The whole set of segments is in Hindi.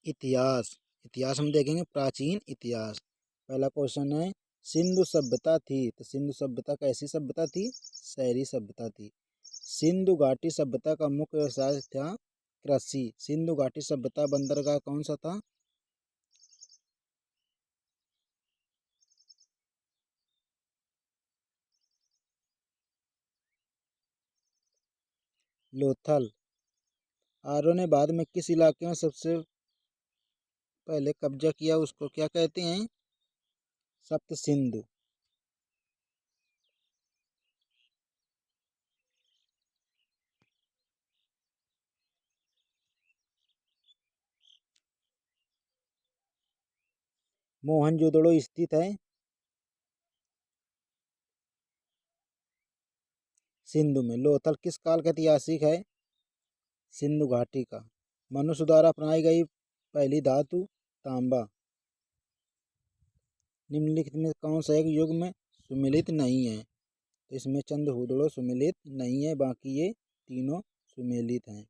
इतिहास। इतिहास हम देखेंगे प्राचीन इतिहास। पहला क्वेश्चन है, सिंधु सभ्यता थी तो सिंधु सभ्यता कैसी सभ्यता थी? शहरी सभ्यता थी। सिंधु घाटी सभ्यता का मुख्य व्यवसाय था कृषि। सिंधु घाटी सभ्यता बंदरगाह कौन सा था? लोथल। आर्यों ने बाद में किस इलाके में सबसे पहले कब्जा किया, उसको क्या कहते हैं? सप्त सिंधु। मोहनजोदड़ो स्थित है सिंधु में। लोथल किस काल का ऐतिहासिक है? सिंधु घाटी का। मनुष्य द्वारा अपनाई गई पहली धातु तांबा। निम्नलिखित में कौन सा एक युग में सुमेलित नहीं है? तो इसमें चंद्रहूदड़ो सुमेलित नहीं है, बाकी ये तीनों सुमेलित हैं।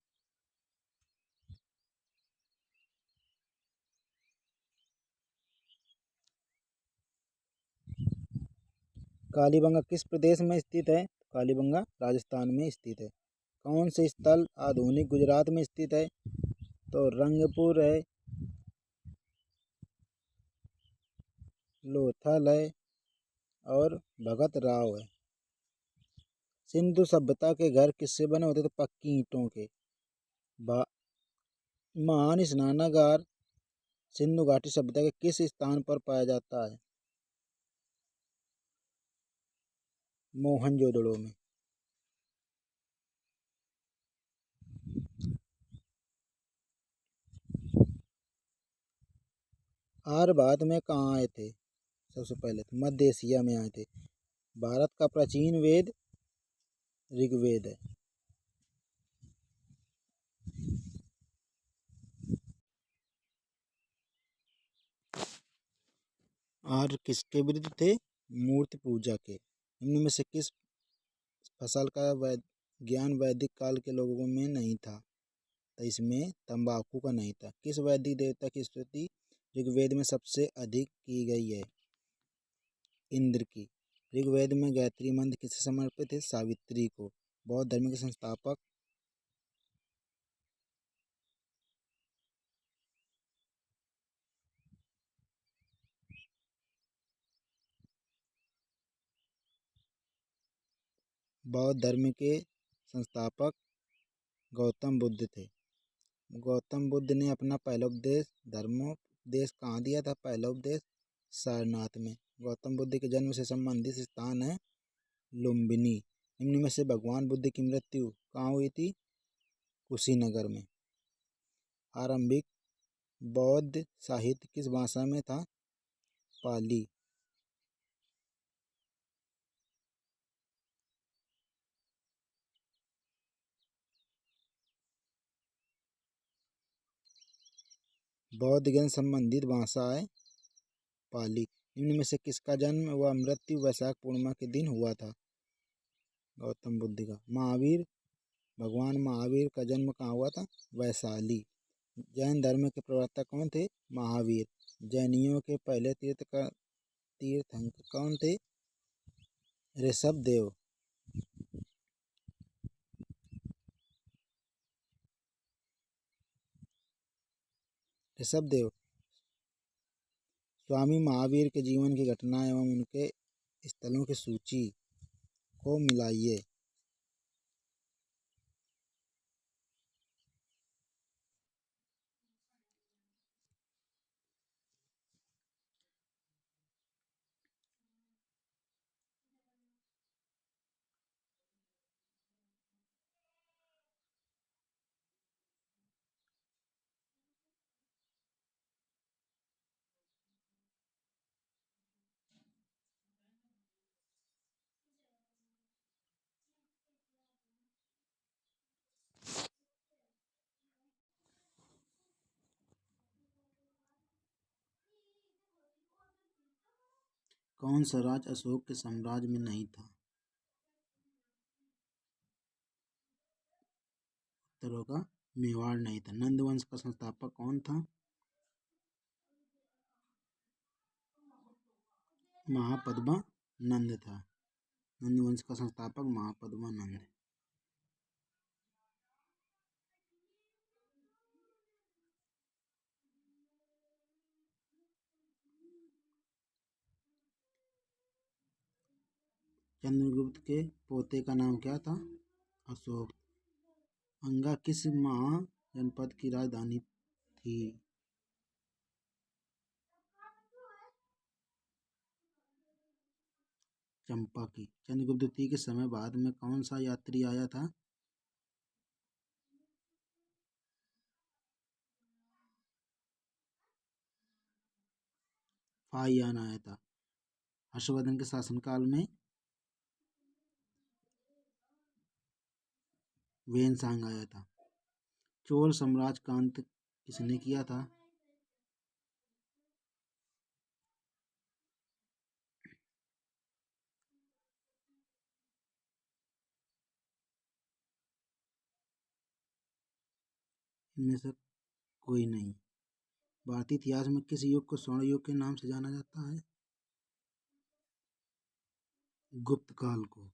कालीबंगा किस प्रदेश में स्थित है? कालीबंगा राजस्थान में स्थित है। कौन से स्थल आधुनिक गुजरात में स्थित है? तो रंगपुर है, लोथल है और भगत राव है। सिंधु सभ्यता के घर किससे बने होते थे? पक्की ईंटों के। महान स्नानागार सिंधु घाटी सभ्यता के किस स्थान पर पाया जाता है? मोहनजोदड़ो में। आर्य भारत में कहाँ आए थे? सबसे पहले तो मध्य एशिया में आए थे। भारत का प्राचीन वेद ऋग्वेद है। आर्य किसके विरुद्ध थे? मूर्ति पूजा के। इनमें में से किस फसल का ज्ञान वैदिक काल के लोगों में नहीं था? तो इसमें तंबाकू का नहीं था। किस वैदिक देवता की स्तुति ऋग्वेद में सबसे अधिक की गई है? इंद्र की। ऋग्वेद में गायत्री मंत्र किसे समर्पित है? सावित्री को। बौद्ध धर्म के संस्थापक? बौद्ध धर्म के संस्थापक गौतम बुद्ध थे। गौतम बुद्ध ने अपना पहला उपदेश धर्मोपदेश कहाँ दिया था? पहला उपदेश सारनाथ में। गौतम बुद्ध के जन्म से संबंधित स्थान है लुम्बिनी। निम्न में से भगवान बुद्ध की मृत्यु कहाँ हुई थी? कुशीनगर में। आरंभिक बौद्ध साहित्य किस भाषा में था? पाली। बौद्ध ज्ञान संबंधित भाषा है पाली। निम्न में से किसका जन्म व मृत्यु वैशाख पूर्णिमा के दिन हुआ था? गौतम बुद्ध का। महावीर भगवान महावीर का जन्म कहाँ हुआ था? वैशाली। जैन धर्म के प्रवर्तक कौन थे? महावीर। जैनियों के पहले तीर्थंकर कौन थे? ऋषभ देव। ऋषभ देव। स्वामी महावीर के जीवन की घटना एवं उनके स्थलों की सूची को मिलाइए। कौन सा राज्य अशोक के साम्राज्य में नहीं था? उत्तर होगा मेवाड़ नहीं था। नंद वंश का संस्थापक कौन था? महापद्मानंद था। नंद वंश का संस्थापक महापद्मानंद। चंद्रगुप्त के पोते का नाम क्या था? अशोक। अंगा किस महाजनपद की राजधानी थी? चंपा की। चंद्रगुप्त द्वितीय के समय भारत में कौन सा यात्री आया था? फाहियान आया था। हर्षवर्धन के शासनकाल में वेनसांग आया था। चोल साम्राज्य का अंत किसने किया था? इनमें से कोई नहीं। भारतीय इतिहास में किस युग को स्वर्ण युग के नाम से जाना जाता है? गुप्त काल को।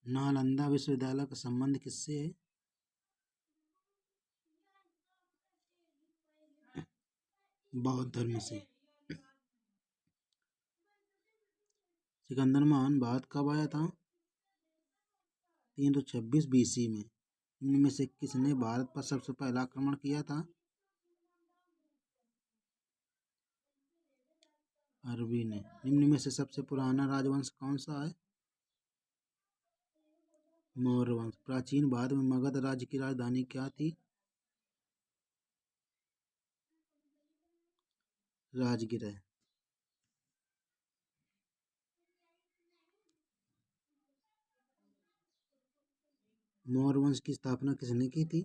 नालंदा विश्वविद्यालय का संबंध किससे है? बौद्ध धर्म से। सिकंदर महान भारत कब आया था? 326 BC में। इनमें से किसने भारत पर सबसे पहला आक्रमण किया था? अरबी ने। निम्न में से सबसे पुराना राजवंश कौन सा है? मौर्य वंश। प्राचीन भारत में मगध राज्य की राजधानी क्या थी? राजगिर। मौर्य वंश की स्थापना किसने की थी?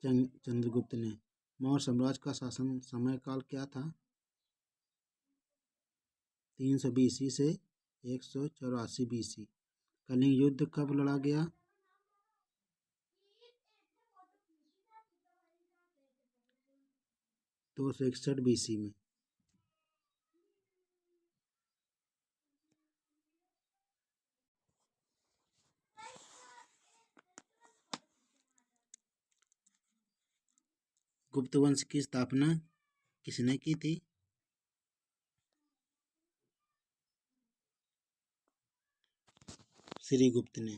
चंद्रगुप्त ने। मौर्य साम्राज्य का शासन समय काल क्या था? 300 BC से 184 BC। कलिंग युद्ध कब लड़ा गया? 261 BC में। गुप्त वंश की स्थापना किसने की थी? श्रीगुप्त ने।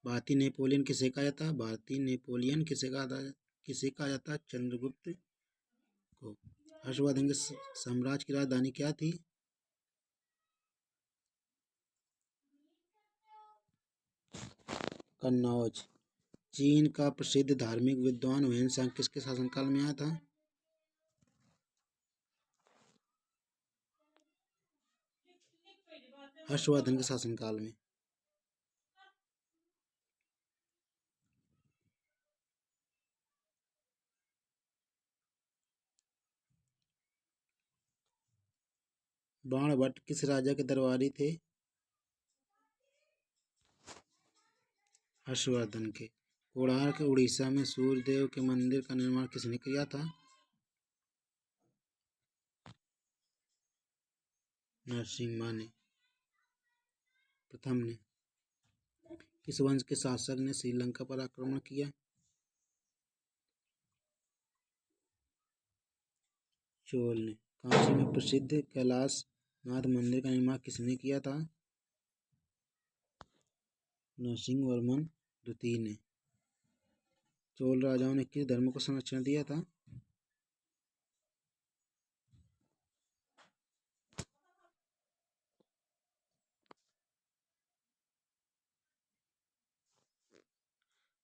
भारतीय नेपोलियन किसे कहा जाता है? भारतीय नेपोलियन किसे कहा जाता है? चंद्रगुप्त को। हर्षवर्धन के साम्राज्य की राजधानी क्या थी? कन्नौज। चीन का प्रसिद्ध धार्मिक विद्वान वेनसांग किसके शासनकाल में आया था? हर्षवर्धन के शासनकाल में। बाणभट्ट किस राजा के दरबारी थे? हर्षवर्धन के। कोणार्क उड़ीसा में सूर्य देव के मंदिर का निर्माण किसने किया था? नरसिम्हा ने। प्रथम ने। किस वंश के शासक ने श्रीलंका पर आक्रमण किया? चोल ने। काशी में प्रसिद्ध कैलाश नाथ मंदिर का निर्माण किसने किया था? नरसिंह वर्मन द्वितीय ने। चोल राजाओं ने किस धर्म को संरक्षण दिया था?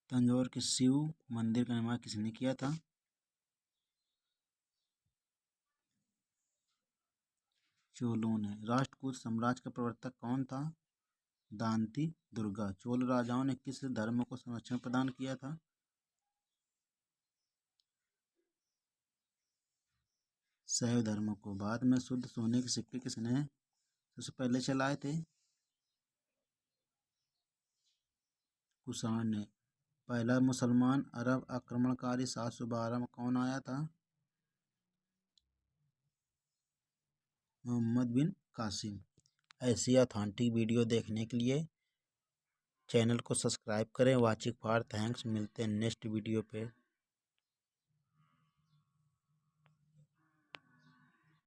तंजौर के शिव मंदिर का निर्माण किसने किया था? चोलों ने। राष्ट्रकूट साम्राज्य का प्रवर्तक कौन था? दांती दुर्गा। चोल राजाओं ने किस धर्म को संरक्षण प्रदान किया था? शैव धर्म को। भारत में शुद्ध सोने के सिक्के किसने सबसे पहले चलाए थे? कुषाण ने। पहला मुसलमान अरब आक्रमणकारी 712 में कौन आया था? मोहम्मद बिन कासिम। ऐसी ऑथेंटिक वीडियो देखने के लिए चैनल को सब्सक्राइब करें। Watching for thanks. मिलते हैं नेक्स्ट वीडियो पे।